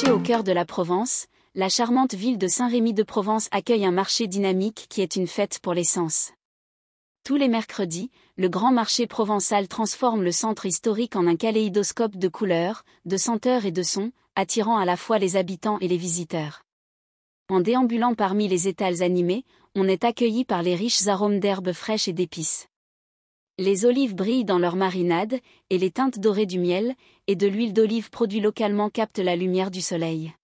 Située au cœur de la Provence, la charmante ville de Saint-Rémy-de-Provence accueille un marché dynamique qui est une fête pour les sens. Tous les mercredis, le grand marché provençal transforme le centre historique en un kaléidoscope de couleurs, de senteurs et de sons, attirant à la fois les habitants et les visiteurs. En déambulant parmi les étals animés, on est accueilli par les riches arômes d'herbes fraîches et d'épices. Les olives brillent dans leur marinade, et les teintes dorées du miel et de l'huile d'olive produit localement captent la lumière du soleil.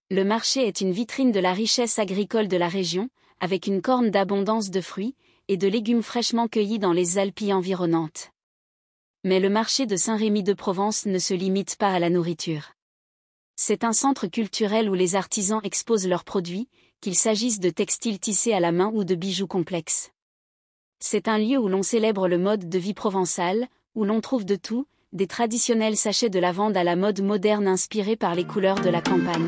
Le marché est une vitrine de la richesse agricole de la région, avec une corne d'abondance de fruits et de légumes fraîchement cueillis dans les Alpilles environnantes. Mais le marché de Saint-Rémy-de-Provence ne se limite pas à la nourriture. C'est un centre culturel où les artisans exposent leurs produits, qu'il s'agisse de textiles tissés à la main ou de bijoux complexes. C'est un lieu où l'on célèbre le mode de vie provençal, où l'on trouve de tout, des traditionnels sachets de lavande à la mode moderne inspirés par les couleurs de la campagne.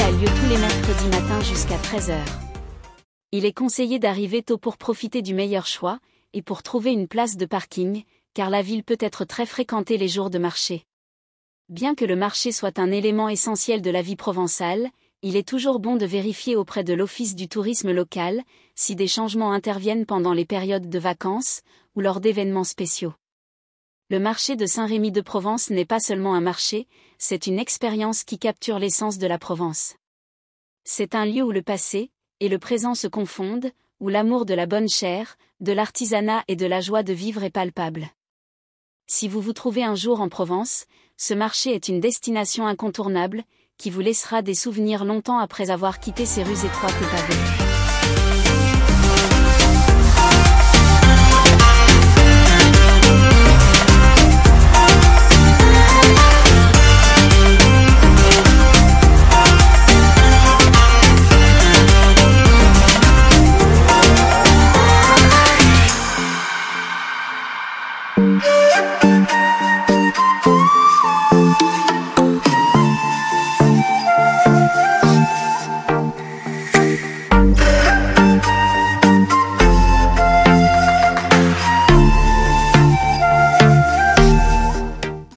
A lieu tous les mercredis matins jusqu'à 13h. Il est conseillé d'arriver tôt pour profiter du meilleur choix, et pour trouver une place de parking, car la ville peut être très fréquentée les jours de marché. Bien que le marché soit un élément essentiel de la vie provençale, il est toujours bon de vérifier auprès de l'Office du tourisme local, si des changements interviennent pendant les périodes de vacances, ou lors d'événements spéciaux. Le marché de Saint-Rémy-de-Provence n'est pas seulement un marché, c'est une expérience qui capture l'essence de la Provence. C'est un lieu où le passé et le présent se confondent, où l'amour de la bonne chère, de l'artisanat et de la joie de vivre est palpable. Si vous vous trouvez un jour en Provence, ce marché est une destination incontournable, qui vous laissera des souvenirs longtemps après avoir quitté ces rues étroites et pavées.